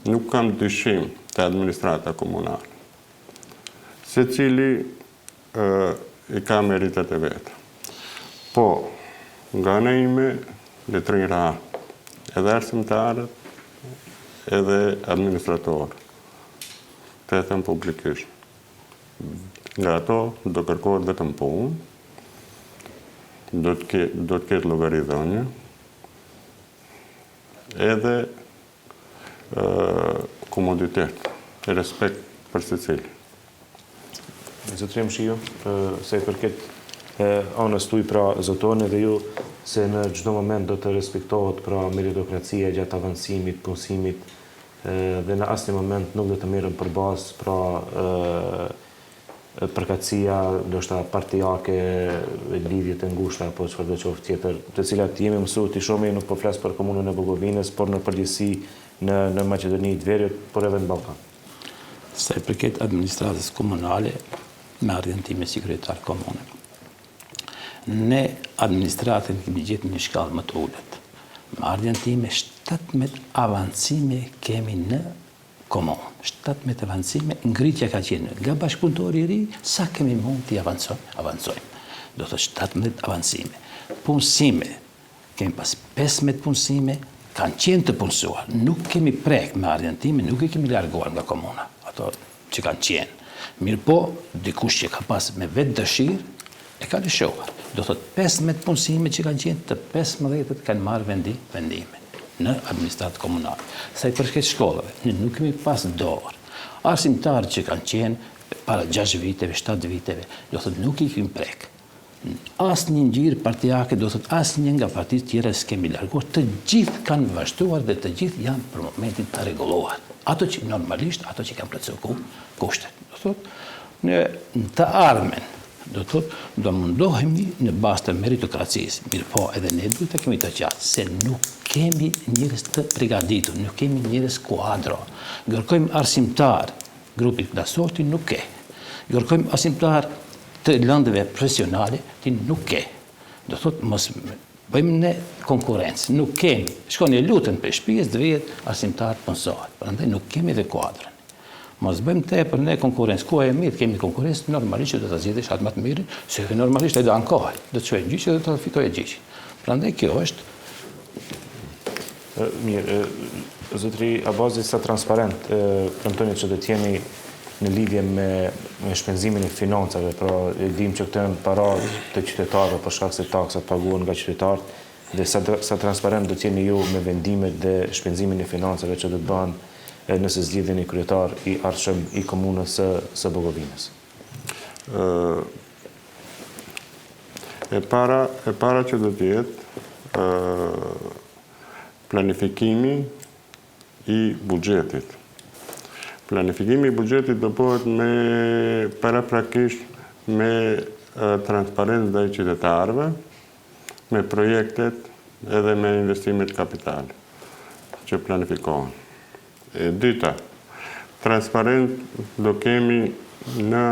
nuk kam dyshim të administrata komunale. Secili i ka meritet e vetë. Po, nga ana ime, letrin rahat, edhe arsimtarët, edhe administratorët, të e them publikisht. Nga ato do kërkohet vetëm punë, do të ketë llogaridhënie, edhe komoditet, respekt për secili. Zotëria Mshiu, se i përket anës tuaj pra zotoni dhe ju se në çdo moment do të respektohet pra meritokracia gjatë avancimit, punësimit dhe në asnjë moment nuk do të merren përballë pra përkatësia, ndoshta partijake, lidhje të ngushta apo çfarë do qoftë tjetër, të cilat jemi mësuar të shohim, nuk po flas për komunën e Bogovinës, por në përgjithësi në Maqedoni të Veriut, por edhe në Ballkan. Sa i përket administratës komunale, me ardhjen time si kryetar komune. Ne administratën kemi gjetur një shkallë më të ulët. Me ardhjen time 17 avancime kemi në komunë. 17 avancime, ngritja ka qenë nga bashkëpunëtori i ri, sa kemi mund t'i avancojmë. Do të 17 avancime. Punësime, kemi pas 15 punësime, kanë qenë të punësuar. Nuk kemi prek me ardhjen time, nuk e kemi larguar nga komuna. Ato që kanë qenë. Mirë po, dikush që ka pas me vetë dëshirë, e ka lëshuar. Do thot 15 punësime që kanë qenë të 15 kanë marrë vendime në administratë komunale. Sa i përket shkollave, ne nuk kemi pas dorë. Arsimtarë që kanë qenë para 6 viteve, 7 viteve, do thot nuk i kemi prek. Asë një ngjyrë partijake, do thot asë një nga partitë tjera s'kemi larguar, të gjithë kanë vazhduar dhe të gjithë janë për momentin të rregulluar. Ato që normalisht, ato që kanë plotësuar kushtet. Do thot, në të ardhmen, do thot, do mundohemi në bazë të meritokracisë, mirë po edhe ne duhet të kemi të qartë se nuk kemi njerëz të përgatitur, nuk kemi njerëz kuadro. Kërkojmë arsimtar, grupi klasorti nuk ke. Kërkojmë arsimtar të lëndëve profesionale, ti nuk ke. Do thot, mos bëjmë ne konkurrencë, nuk kemi. Shkoni e lutën për shtëpisë, 2 vjet arsimtar punësohet. Prandaj nuk kemi dhe kuadrën. Mos bëjmë tepër ne konkurrencë. Ku e mirë, kemi konkurrencë, normalisht do ta zgjidhësh atë më të mirë, se normalisht ai do ankohet. Do të çojë gjyqi dhe do ta fitojë gjyqi. Prandaj kjo është mirë, zotëri Abazi sa transparent, premtoni që do të jeni në lidhje me shpenzimin e financave, pra e dim që këto janë para të qytetarëve për shkak se taksat paguhen nga qytetarët, dhe sa transparent do të jeni ju me vendimet dhe shpenzimin e financave që do të bëhen nëse zgjidheni kryetar i ardhshëm i komunës së Bogovinës. E para që do të jetë planifikimi i buxhetit. Planifikimi i buxhetit do bëhet me paraprakisht me transparencë ndaj qytetarëve, me projektet edhe me investimet kapitale që planifikohen. E dyta, transparent do kemi në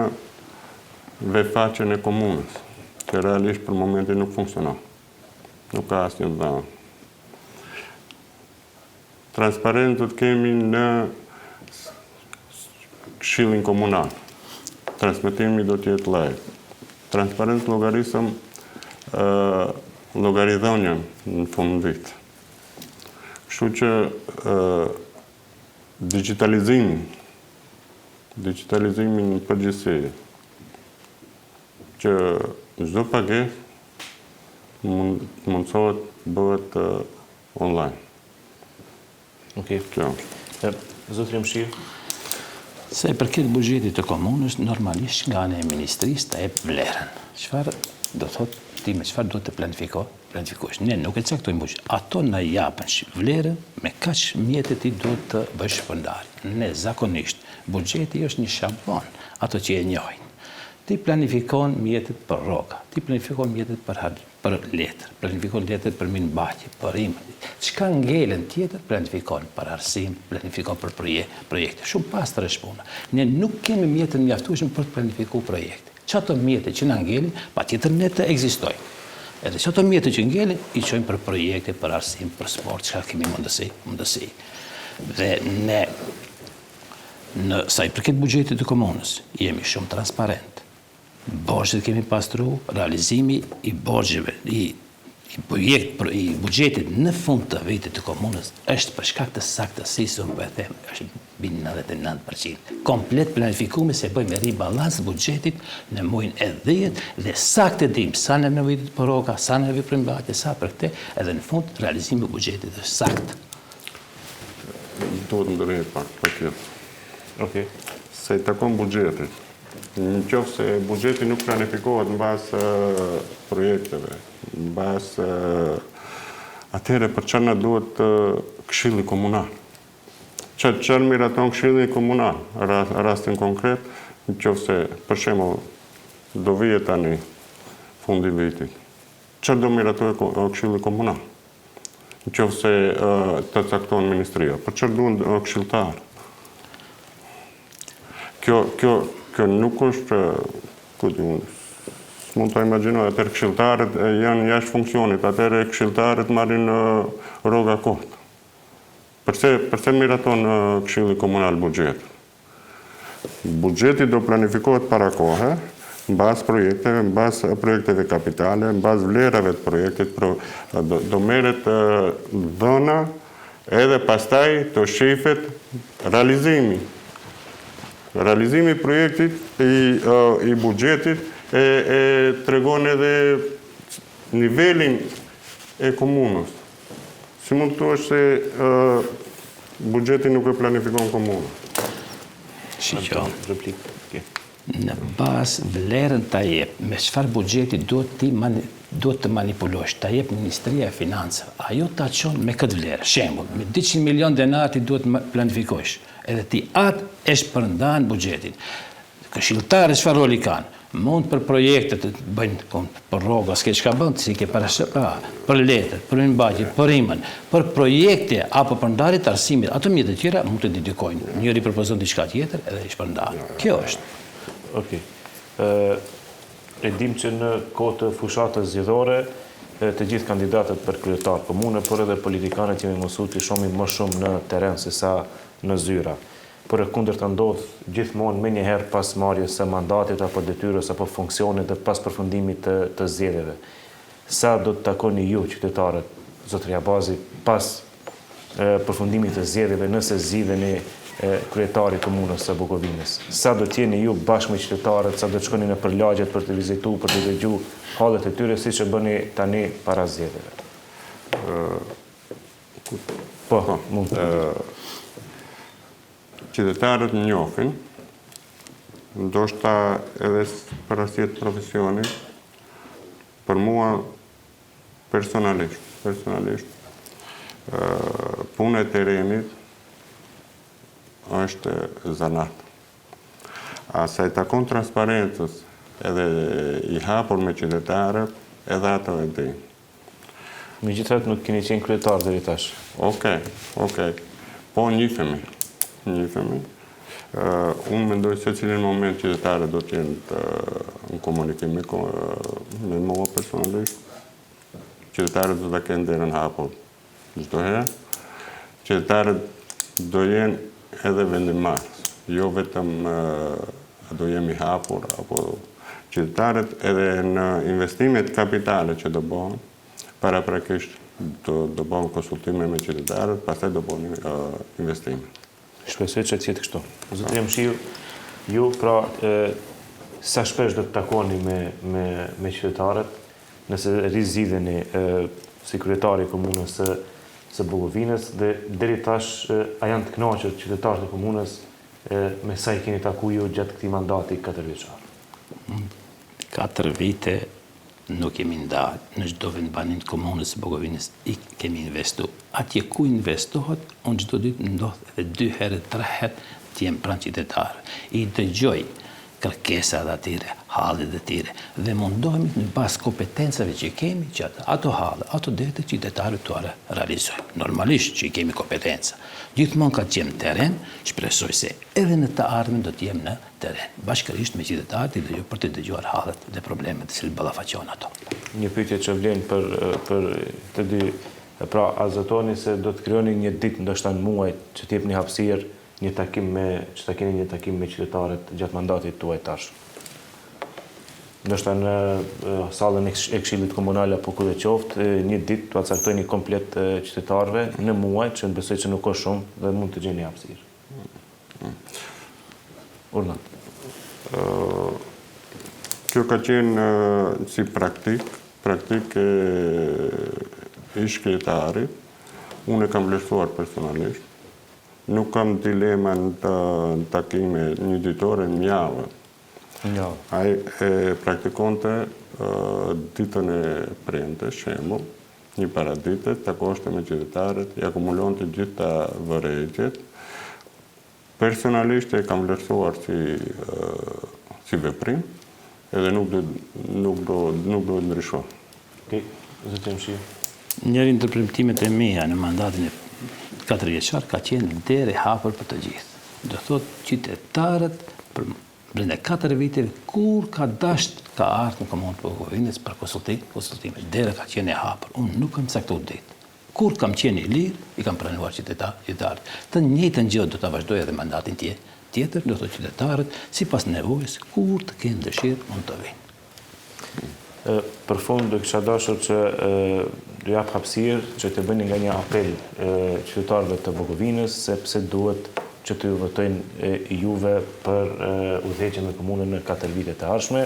vefaqen e komunës, që realisht për momentin nuk funksionon. Nuk ka asnjë dhënë. Transparent do të kemi në këshillin komunal. Transmetimi do të jetë live. Transparent llogarisëm llogaridhënien në fund vit. Kështu që digitalizimin në përgjithësi, që çdo pagesë mundsohet bëhet online. Okej. Zotri Mshir? Se i përket buxhetit të komunës, normalisht nga ana e ministrisë të jep vlerën. Çfarë do thotë ti me çfarë duhet të planifikosh? Ne nuk e caktojmë buxhet. Ato na japën vlerën me kaç mjete ti duhet të bësh shpërndarje. Ne zakonisht buxheti është një shabon, ato që e njohin. Ti planifikon mjetet për rroga, ti planifikon mjetet për letër, planifikon letër për mirëmbajtje, për imën. Çka ngelen tjetër planifikon për arsim, planifikon për projekte. Shumë pastër është puna. Ne nuk kemi mjete të mjaftueshme për të planifikuar projekte. Çato mjete që na ngelin, patjetër ne të ekzistojnë. Edhe çato mjete që ngelin, i çojmë për projekte, për arsim, për sport, çka kemi mundësi. Dhe ne, në sa i përket buxhetit të komunës, jemi shumë transparent. Borxhet kemi pastru, realizimi i borxheve, i buxhetit në fund të vitit të komunës është për shkak të saktësisë, unë po e them, është mbi 99%. Komplet planifikuar se bëjmë ribalans buxhetit në muajin e 10 dhe saktë dim sa në nevojitet për rroga, sa në nevojë për mbajtje, sa për këtë, edhe në fund realizimi i buxhetit është saktë. Duhet ndërhej pak tjetër. Okej. Se i takon buxhetit. Në qoftë se buxheti nuk planifikohet mbas projekteve, mbas atëherë për çfarë na duhet këshilli komunal. Çfarë miraton këshilli komunal, rastin konkret, në qoftë se për shembull do vihet tani fundi i vitit. Çfarë do miratojë këshilli komunal? Në qoftë se të cakton ministria, për çfarë duhen këshilltar? Kjo nuk është, s'mund të imagjinoj, atëherë këshilltarët janë jashtë funksionit, atëherë këshilltarët marrin rroga kot. Përse miraton këshilli komunal buxhet? Buxheti do planifikohet para kohe, mbas projekteve kapitale, mbas vlerave të projektit, do merret dhëna edhe pastaj të shifet realizimi. Realizimi i projektit i buxhetit e tregon edhe nivelin e komunës. Si mund të thuash se buxheti nuk e planifikon komuna? Shiko, në bazë vlerën ta jep, me çfarë buxheti duhet të manipulosh, ta jep Ministria e Financave. Ajo ta çon me këtë vlerë. Shembull, me 200 milion denar ti duhet të planifikosh. Edhe ti atë e shpërndan buxhetin. Këshilltarët çfarë roli kanë? Mund për projekte të bëjnë për rroga, s'ke çka bën, si ke për letër, për mbajtje, për imën, për projekte apo për ndarje të arsimit, ato mjete tjera mund të dedikojnë. Njëri propozon diçka tjetër edhe i shpërndan. Kjo është. Okej. E dim që në kohë të fushatës zgjedhore të gjithë kandidatët për kryetar komune, por edhe politikanët jemi mësuar të shohim më shumë në terren se sa në zyra. Por e kundërta ndodh gjithmonë me njëherë pas marrjes së mandatit apo detyrës apo funksionit dhe pas përfundimit të zgjedhjeve. Sa do të takoni ju qytetarët, zotëria Abazi, pas përfundimit të zgjedhjeve nëse zgjidheni kryetari i komunës së Bukovinës? Sa do të jeni ju bashkë me qytetarët, sa do të shkoni në përlagjet për të vizituar, për të dëgjuar hallet e tyre siç e bëni tani para zgjedhjeve? Po, mund të. Qytetarët më njohin, ndoshta edhe për arsye të profesionit, për mua personalisht, puna e terrenit është zanat. Sa i takon transparencës edhe i hapur me qytetarët, edhe ato e di. Megjithatë nuk keni qenë kryetar deri tash. Okej. Po njihemi. Unë mendoj se cilin moment qytetarët do të jenë në komunikim me mua personalisht. Qytetarët do të kenë derën hapur çdo herë. Qytetarët do jenë edhe vendimarrës, jo vetëm do jemi hapur, apo qytetarët edhe në investimet kapitale që do bëhen, paraprakisht do bëhen konsultime me qytetarët, pastaj do bëhen investime. Shpresoj që të jetë kështu. Zotëri Mshiu, ju pra sa shpesh do të takoni me qytetarët, nëse rizidheni si kryetari i komunës së Bukovinës dhe deri tash a janë të kënaqur qytetarët e komunës me sa i keni taku ju gjatë këtij mandati 4 vjeçar? 4 vite nuk kemi ndarë në çdo vendbanim të komunës së Bukovinës, i kemi investu. Atje ku investohet, unë çdo ditë ndodh edhe 2 herë, 3 herë të jem pranë qytetarëve. I dëgjoj kërkesat atyre, hallet e tyre dhe mundohemi në bazë kompetencave që kemi që ato halle, ato dete qytetarët të realizojmë. Normalisht që i kemi kompetenca. Gjithmonë ka të jem teren, shpresoj se edhe në të ardhmen do të jem në teren. Bashkërisht me qytetarët i dëgjoj për të dëgjuar hallet dhe problemet të cilët ballafaqohen ato. Një pyetje që vlen për të dy, pra a zotoni se do të krijoni një ditë ndoshta në muaj që të jepni hapësirë që ta keni një takim me qytetarët gjatë mandatit tuaj tash. Ndoshta në sallën e Këshillit Komunal apo ku do qoftë, një ditë t'u caktoni komplet qytetarëve në muaj, që besoj që nuk ka shumë dhe mund të gjeni hapësirë. Urna. Kjo ka qenë si praktik e shkretarit. Unë e kam vlerësuar personalisht. Nuk kam dilema në takime një ditore në javë. Ai e praktikonte ditën e premte, shembull, një paradite, takoshte me qytetarët, i akumulonte gjitha vërejtjet. Personalisht e kam vlerësuar si veprim, edhe nuk do të ndryshoj. Okej, zotëri Mshiu. Njëri ndër premtimet e mia në mandatin e 4 vjeçar ka qenë derë hapur për të gjithë. Do thotë qytetarët brenda 4 viteve kur ka dasht ka ardhur në komunën e Bukovinës për konsultime. Dera ka qenë e hapur. Unë nuk kam caktuar ditë. Kur kam qenë i lirë, i kam pranuar qytetarët. Të njëjtën gjë do ta vazhdoj edhe mandatin tjetër, do thotë qytetarët sipas nevojës kur të kenë dëshirë mund të vinë. Për fund do kisha dashur që do jap hapësirë që të bëni nga një apel qytetarëve të Bukovinës sepse duhet që të ju votojnë juve për udhëheqjen në komunën në 4 vitet e ardhshme.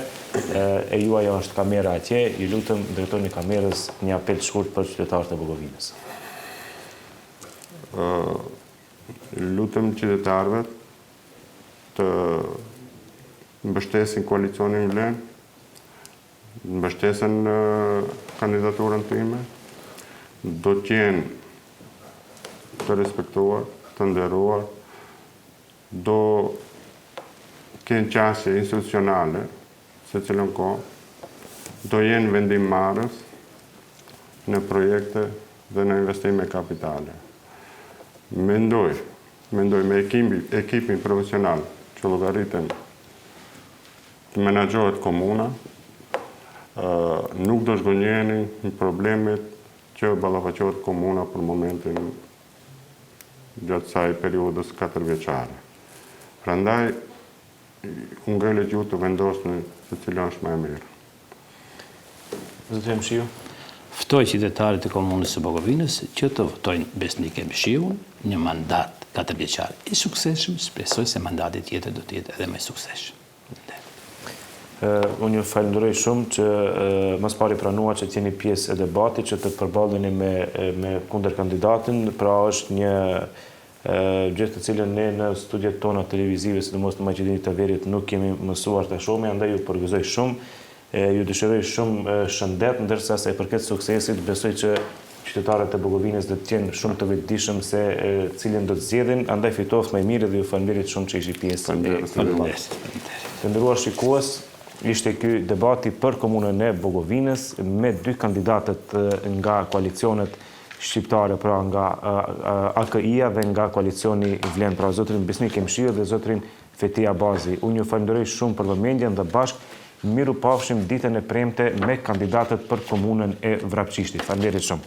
E juaja është kamera atje, ju lutem drejtoni kamerës një apel të shkurt për qytetarët e Bukovinës. Lutem qytetarëve të mbështesin koalicionin Vlen, mbështesen kandidaturën time, do t'jenë të respektuar, të nderuar, do kenë qasje institucionale, se cilën kohë, do jenë vendimmarrës në projekte dhe në investime kapitale. Mendoj me ekipin profesional që llogaritën të menaxhohet komuna, nuk do zgjonjeni në problemet që ballafaqohet komuna për momentin gjatë kësaj periudhës 4 vjeçare. Prandaj, ngrelet ju të vendosni se cila është më e mirë. Zotëri Mshiu. Ftoj qytetarët e komunës së Bukovinës që të votojnë Besnik e Mshiun një mandat 4 vjeçar i suksesshëm, shpresoj se mandati tjetër do të jetë edhe më i suksesshëm. Unë ju falenderoj shumë që mas pari pranua që t'jeni pjesë e debatit, që të përballeni me kundërkandidatin, pra është një gjë të cilën ne në studiet tona televizive, sidomos në Maqedoninë të Veriut, nuk kemi mësuar të shohim, andaj ju përgëzoj shumë, ju dëshiroj shumë shëndet, ndërsa sa i përket suksesit, besoj që qytetarët e Bukovinës do të jenë shumë të vetëdijshëm se cilin do të zgjedhin, andaj fitoft më i mirë dhe ju falenderoj shumë që ishi pjesë e debatit. Të nderuar shikues, ishte ky debati për komunën e Bukovinës me 2 kandidatët nga koalicionet shqiptare, pra nga AKI-ja dhe nga koalicioni Vlen, pra zotrin Besnik e Mshiu dhe zotrin Feti Abazi. Unë ju falenderoj shumë për vëmendjen dhe bashkë miru pafshim ditën e premte me kandidatët për komunën e Vrapçishtit. Faleminderit shumë.